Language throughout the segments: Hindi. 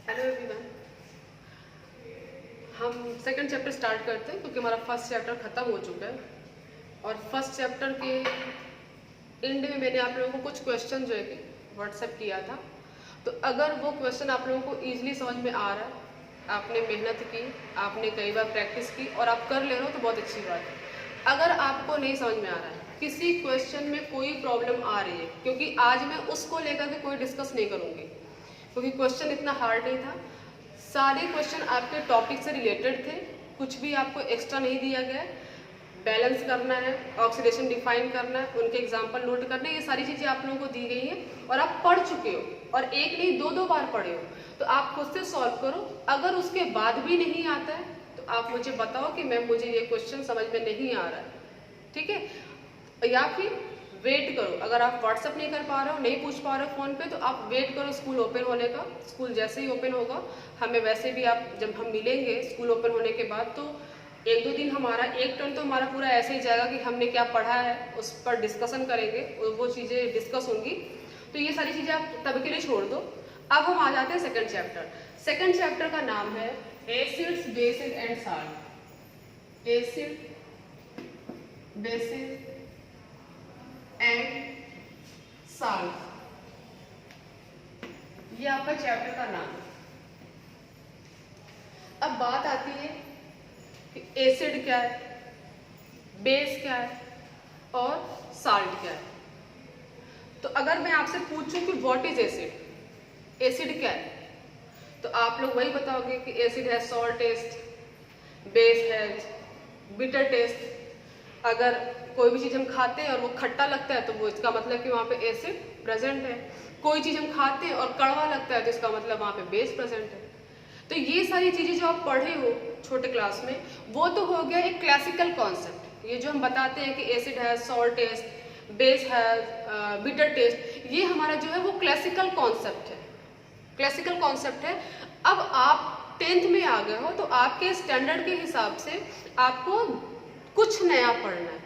Hello everyone. हम सेकंड चैप्टर स्टार्ट करते हैं क्योंकि हमारा फर्स्ट चैप्टर ख़त्म हो चुका है और फर्स्ट चैप्टर के एंड में मैंने आप लोगों को कुछ क्वेश्चन जो है कि व्हाट्सएप किया था। तो अगर वो क्वेश्चन आप लोगों को ईजिली समझ में आ रहा है, आपने मेहनत की, आपने कई बार प्रैक्टिस की और आप कर ले रहे हो तो बहुत अच्छी बात है। अगर आपको नहीं समझ में आ रहा है, किसी क्वेश्चन में कोई प्रॉब्लम आ रही है, क्योंकि आज मैं उसको लेकर के कोई डिस्कस नहीं करूँगी क्योंकि क्वेश्चन इतना हार्ड नहीं था। सारे क्वेश्चन आपके टॉपिक से रिलेटेड थे, कुछ भी आपको एक्स्ट्रा नहीं दिया गया है। बैलेंस करना है, ऑक्सीडेशन डिफाइन करना है, उनके एग्जाम्पल नोट करने, ये सारी चीज़ें आप लोगों को दी गई हैं और आप पढ़ चुके हो और एक नहीं दो बार पढ़े हो। तो आप खुद से सॉल्व करो। अगर उसके बाद भी नहीं आता है तो आप मुझे बताओ कि मैम मुझे ये क्वेश्चन समझ में नहीं आ रहा है, ठीक है। या फिर वेट करो, अगर आप व्हाट्सअप नहीं कर पा रहे हो, नहीं पूछ पा रहे हो फ़ोन पे, तो आप वेट करो स्कूल ओपन होने का। स्कूल जैसे ही ओपन होगा, हमें वैसे भी आप जब हम मिलेंगे स्कूल ओपन होने के बाद, तो एक दो दिन हमारा एक टर्न तो हमारा पूरा ऐसे ही जाएगा कि हमने क्या पढ़ा है उस पर डिस्कशन करेंगे, वो चीज़ें डिस्कस होंगी। तो ये सारी चीज़ें आप तब के लिए छोड़ दो। अब हम आ जाते हैं सेकंड चैप्टर। सेकंड चैप्टर का नाम है acids, basis and salt. Acid, basis and salt, ये आपका चैप्टर का नाम है। अब बात आती है कि एसिड क्या है, बेस क्या है और साल्ट क्या है। तो अगर मैं आपसे पूछूं कि व्हाट इज एसिड, एसिड क्या है, तो आप लोग वही बताओगे कि एसिड है सॉल्ट टेस्ट, बेस है बिटर टेस्ट। अगर कोई भी चीज़ हम खाते हैं और वो खट्टा लगता है तो वो इसका मतलब कि वहाँ पे एसिड प्रेजेंट है। कोई चीज़ हम खाते हैं और कड़वा लगता है तो इसका मतलब वहाँ पे बेस प्रेजेंट है। तो ये सारी चीज़ें जो आप पढ़े हो छोटे क्लास में, वो तो हो गया एक क्लासिकल कॉन्सेप्ट। ये जो हम बताते हैं कि एसिड है सॉल्ट टेस्ट, बेस है बिटर टेस्ट, ये हमारा जो है वो क्लासिकल कॉन्सेप्ट है, क्लासिकल कॉन्सेप्ट है। अब आप 10th में आ गए हो तो आपके स्टैंडर्ड के हिसाब से आपको कुछ नया पढ़ना है।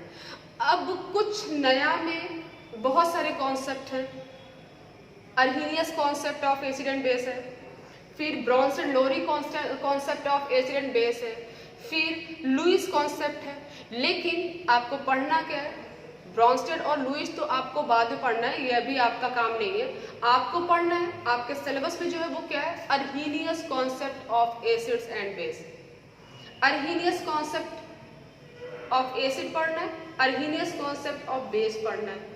अब कुछ नया में बहुत सारे कॉन्सेप्ट हैं। Arrhenius concept of acid and base है, फिर Bronsted Lowry concept of acid and base है, फिर लुईस कॉन्सेप्ट है। लेकिन आपको पढ़ना क्या है, ब्रॉन्स्टेड और लुईस तो आपको बाद में पढ़ना है, ये अभी आपका काम नहीं है। आपको पढ़ना है, आपके सिलेबस में जो है वो क्या है, Arrhenius concept of acids and base. Arrhenius concept of acid पढ़ना है, अर्हीनियस कॉन्सेप्ट ऑफ बेस पढ़ना है।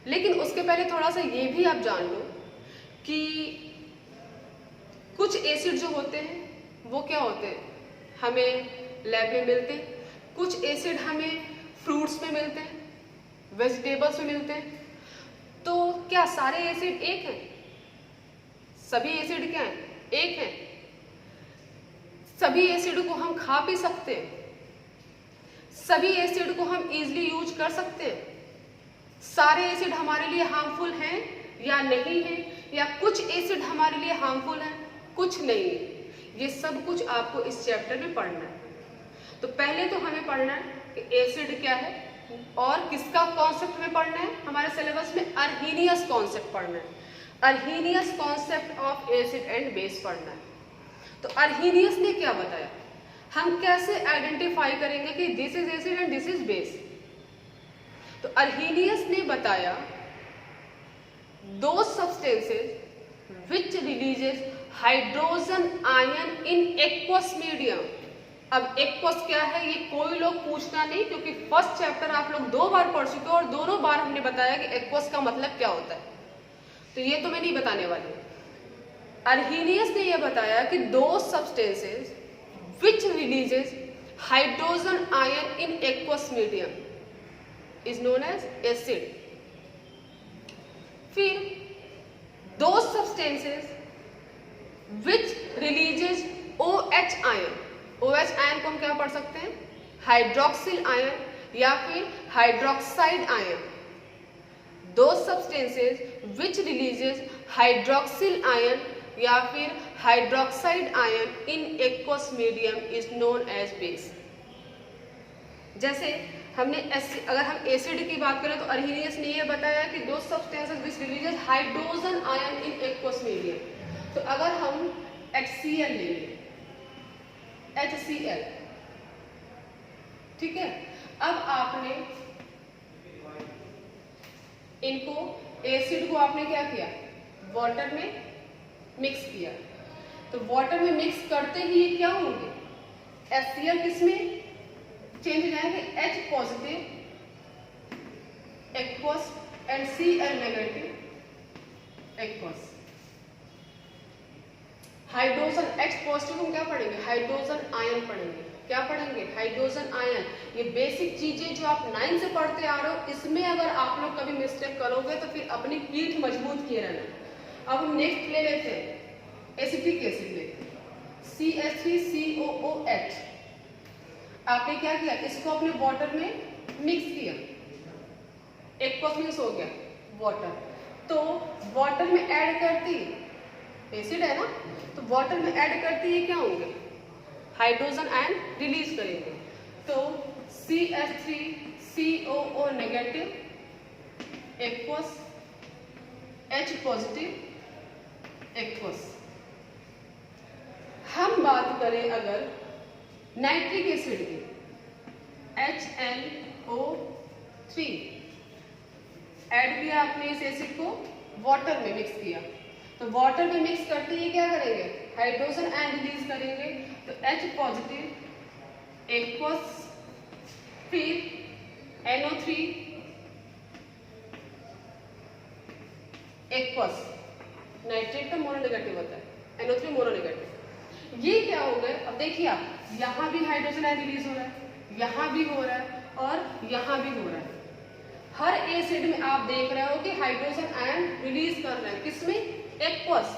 लेकिन उसके पहले थोड़ा सा ये भी आप जान लो कि कुछ एसिड जो होते हैं वो क्या होते हैं, हमें लैब में मिलते हैं। कुछ एसिड हमें फ्रूट्स में मिलते हैं, वेजिटेबल्स में मिलते हैं। तो क्या सारे एसिड एक हैं? सभी एसिड क्या हैं? एक हैं। सभी एसिड को हम खा पी सकते हैं? सभी एसिड को हम इजीली यूज कर सकते हैं? सारे एसिड हमारे लिए हार्मफुल हैं या नहीं है, या कुछ एसिड हमारे लिए हार्मफुल हैं, कुछ नहीं है। ये सब कुछ आपको इस चैप्टर में पढ़ना है। तो पहले तो हमें पढ़ना है कि एसिड क्या है और किसका कॉन्सेप्ट में पढ़ना है। हमारे सिलेबस में अर्हीनियस कॉन्सेप्ट पढ़ना है, Arrhenius concept of acid and base पढ़ना है। तो अर्हीनियस ने क्या बताया, हम कैसे आइडेंटिफाई करेंगे कि this is acid and this is base. तो अर्हीनियस ने बताया दो substances which releases hydrogen ion in aqueous medium. अब एक्वस क्या है ये कोई लोग पूछना नहीं, क्योंकि फर्स्ट चैप्टर आप लोग 2 बार पढ़ चुके हो और दोनों बार हमने बताया कि एक्वस का मतलब क्या होता है। तो ये तो मैं नहीं बताने वाली। अर्हीनियस ने यह बताया कि दो substances which releases hydrogen ion in aqueous medium is known as acid. फिर दो substances which releases OH ion, OH ion को हम क्या पढ़ सकते हैं, हाइड्रोक्सिल आयन या फिर हाइड्रोक्साइड आयन। दो substances which releases hydroxyl ion या फिर hydroxide ion in aqueous medium is known as base. जैसे हमने अगर हम एसिड की बात करें तो अर्हीनियस ने यह बताया कि दो substances which releases hydrogen ion in aqueous medium. तो अगर हम HCl ले लें, HCl, ठीक है, अब आपने इनको एसिड को आपने क्या किया, वाटर में मिक्स किया, तो वाटर में मिक्स करते ही ये क्या होंगे, HCl किसमें चेंज हो जाएंगे, H positive aqueous and Cl negative aqueous. Hydrogen H positive हम क्या पढ़ेंगे, हाइड्रोजन आयन पढ़ेंगे, क्या पढ़ेंगे, हाइड्रोजन आयन। ये बेसिक चीजें जो आप 9 से पढ़ते आ रहे हो, इसमें अगर आप लोग कभी मिस्टेक करोगे तो फिर अपनी पीठ मजबूत किए रहना। अब हम नेक्स्ट ले लेते हैं एसिटिक एसिड लेते हैं, CH3COOH। आपने क्या किया, इसको अपने वाटर में मिक्स किया, एक्वस मिक्स हो गया वाटर, तो वाटर में ऐड करती, एसिड है ना, तो वाटर में ऐड करती है क्या होंगे, हाइड्रोजन आयन रिलीज करेंगे, तो CH3COO negative aqueous, H positive aqueous. हम बात करें अगर नाइट्रिक एसिड की, HNO3 ऐड किया आपने इस एसिड को, वाटर में मिक्स किया, तो वाटर में मिक्स करते ही क्या करेंगे, हाइड्रोजन आयन रिलीज करेंगे, तो H पॉजिटिव एक्वस, फिर NO3 एक्वस, नाइट्रेट का मोनो नेगेटिव होता है, NO3 मोनो नेगेटिव। ये क्या हो गए, अब देखिए आप, यहाँ भी हाइड्रोजन आयन रिलीज हो रहा है, यहाँ भी हो रहा है और यहाँ भी हो रहा है। हर एसिड में आप देख रहे हो कि हाइड्रोजन आयन रिलीज कर रहे हैं, किसमें, एक्वस,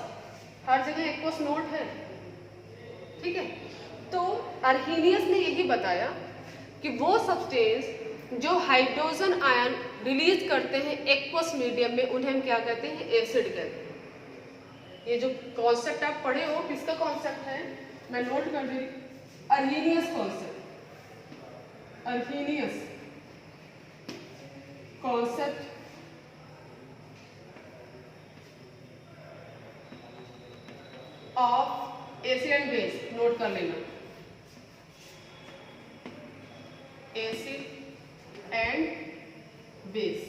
हर जगह एक्वस नोट है, ठीक है। तो अर्हीनियस ने यही बताया कि वो सब्सटेंस जो हाइड्रोजन आयन रिलीज करते हैं एक्वस मीडियम में, उन्हें हम क्या कहते हैं, एसिड कहते हैं। ये जो कॉन्सेप्ट आप पढ़े हो, किसका कॉन्सेप्ट है, मैं नोट कर दे, Arrhenius concept, Arrhenius concept of acid and base, note कर लेना, एसिड एंड बेस।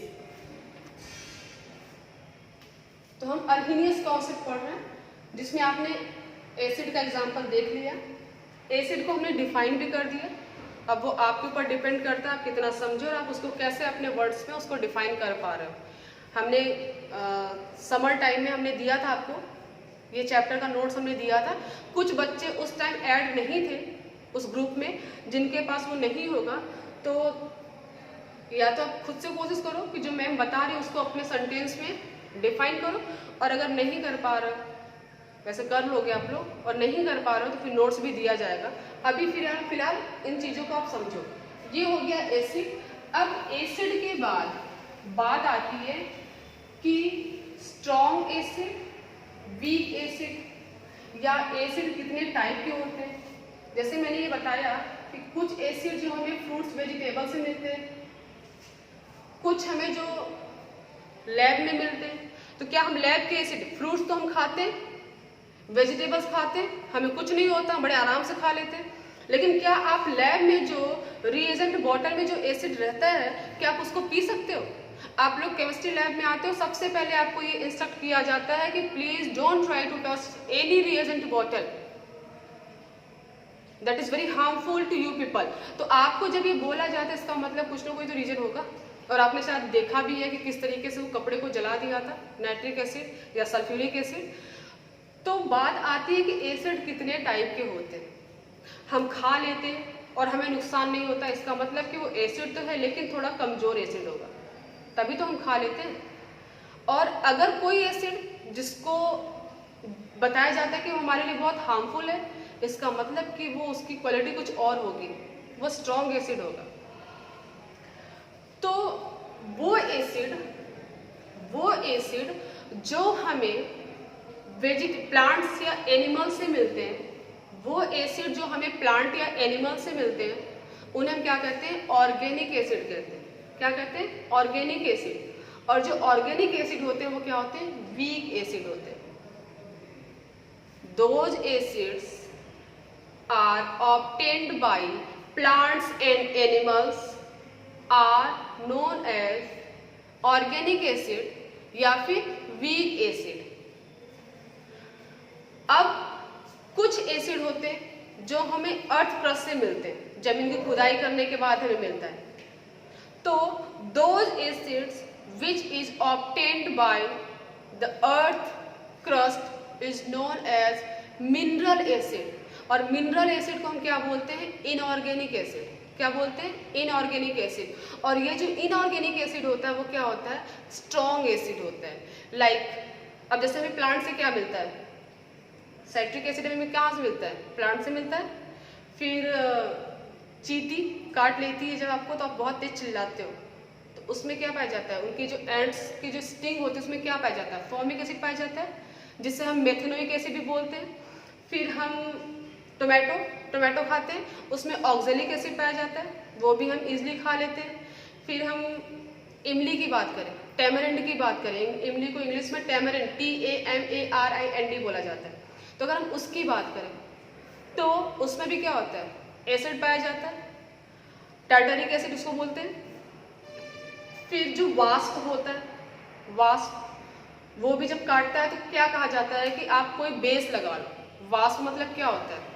तो हम अर्हीनियस कॉन्सेप्ट पढ़ रहे हैं, जिसमें आपने एसिड का एग्जांपल देख लिया, एसिड को हमने डिफाइन भी कर दिया। अब वो आपके ऊपर डिपेंड करता है आप कितना समझो और आप उसको कैसे अपने वर्ड्स में उसको डिफाइन कर पा रहे हो। हमने समर टाइम में हमने दिया था आपको, ये चैप्टर का नोट्स हमने दिया था। कुछ बच्चे उस टाइम ऐड नहीं थे उस ग्रुप में, जिनके पास वो नहीं होगा तो या तो आप खुद से कोशिश करो कि जो मैम बता रही है उसको अपने सेंटेंस में डिफाइन करो, और अगर नहीं कर पा रहे, वैसे कर लोगे आप लोग, और नहीं कर पा रहे हो तो फिर नोट्स भी दिया जाएगा। अभी फिलहाल इन चीज़ों को आप समझो। ये हो गया एसिड। अब एसिड के बाद बात आती है कि स्ट्रॉन्ग एसिड, वीक एसिड, या एसिड कितने टाइप के होते हैं। जैसे मैंने ये बताया कि कुछ एसिड जो हमें फ्रूट्स वेजिटेबल से मिलते हैं, कुछ हमें जो लैब में मिलते हैं। तो क्या हम लैब के एसिड, फ्रूट्स तो हम खाते हैं, वेजिटेबल्स खाते हैं, हमें कुछ नहीं होता, बड़े आराम से खा लेते हैं। लेकिन क्या आप लैब में जो रिएजेंट बॉटल में जो एसिड रहता है, क्या आप उसको पी सकते हो? आप लोग केमिस्ट्री लैब में आते हो, सबसे पहले आपको ये इंस्ट्रक्ट किया जाता है कि please don't try to touch any reagent bottle, that is very harmful to you people. तो आपको जब ये बोला जाता है, इसका मतलब कुछ ना कोई तो रीजन होगा, और आपने शायद देखा भी है कि किस तरीके से वो कपड़े को जला दिया था, नाइट्रिक एसिड या सल्फ्यूरिक एसिड। तो बात आती है कि एसिड कितने टाइप के होते हैं। हम खा लेते हैं और हमें नुकसान नहीं होता, इसका मतलब कि वो एसिड तो है लेकिन थोड़ा कमजोर एसिड होगा, तभी तो हम खा लेते हैं। और अगर कोई एसिड जिसको बताया जाता है कि वो हमारे लिए बहुत हार्मफुल है, इसका मतलब कि वो उसकी क्वालिटी कुछ और होगी, वो स्ट्रॉन्ग एसिड होगा। तो वो एसिड जो हमें प्लांट्स या एनिमल से मिलते हैं, वो एसिड जो हमें प्लांट या एनिमल से मिलते हैं, उन्हें हम क्या कहते हैं? ऑर्गेनिक एसिड कहते हैं। क्या कहते हैं? Organic acid. और जो ऑर्गेनिक एसिड होते हैं वो क्या होते हैं? वीक एसिड होते हैं। those acids are obtained by plants and animals are known as organic acid या फिर weak acid। अब कुछ एसिड होते हैं जो हमें अर्थ क्रस्ट से मिलते हैं, जमीन की खुदाई करने के बाद हमें मिलता है। तो those acids which is obtained by the earth crust is known as mineral acid। और मिनरल एसिड को हम क्या बोलते हैं? Inorganic acid. क्या बोलते हैं? Inorganic acid. और ये जो इनऑर्गेनिक एसिड होता है वो क्या होता है? स्ट्रॉन्ग एसिड होता है। लाइक अब जैसे हमें प्लांट से क्या मिलता है? साइट्रिक एसिड हमें कहाँ से मिलता है? प्लांट से मिलता है। फिर चींटी काट लेती है जब आपको, तो आप बहुत तेज चिल्लाते हो, तो उसमें क्या पाया जाता है? उनकी जो एंड्स की जो स्टिंग होती है उसमें क्या पाया जाता है? फॉर्मिक एसिड पाया जाता है, जिससे हम मेथेनोइक एसिड भी बोलते हैं। फिर हम टोमेटो खाते हैं, उसमें ऑक्जेलिक एसिड पाया जाता है, वो भी हम इजीली खा लेते हैं। फिर हम इमली की बात करें, टैमरिंड की बात करें, इमली को इंग्लिश में टैमरिंड TAMARIND बोला जाता है। तो अगर हम उसकी बात करें तो उसमें भी क्या होता है? एसिड पाया जाता है, टार्टरिक एसिड उसको बोलते हैं। फिर जो वास्प होता है, वास्प वो भी जब काटता है तो क्या कहा जाता है कि आप कोई बेस लगा लो। वास्प मतलब क्या होता है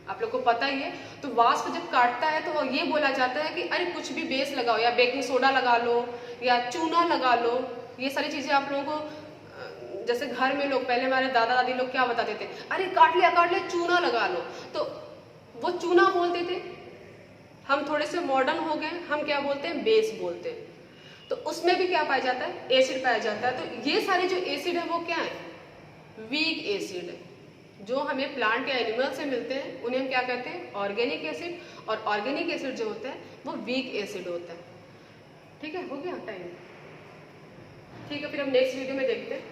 आप लोग को पता ही है। तो वास्प जब काटता है तो ये बोला जाता है कि अरे कुछ भी बेस लगाओ, या बेकिंग सोडा लगा लो या चूना लगा लो। ये सारी चीजें आप लोगों को, जैसे घर में लोग पहले हमारे दादा दादी लोग क्या बताते थे, अरे काट लिया चूना लगा लो, तो वो चूना बोलते थे। हम थोड़े से मॉडर्न हो गए, हम क्या बोलते हैं? बेस बोलते हैं। तो उसमें भी क्या पाया जाता है? एसिड पाया जाता है। तो ये सारे जो एसिड है वो क्या है? वीक एसिड है। जो हमें प्लांट या एनिमल से मिलते हैं उन्हें हम क्या कहते हैं? Organic acid. और ऑर्गेनिक एसिड जो होता है वो वीक एसिड होता है। ठीक है, हो गया टाइम? ठीक है, फिर हम नेक्स्ट वीडियो में देखते हैं।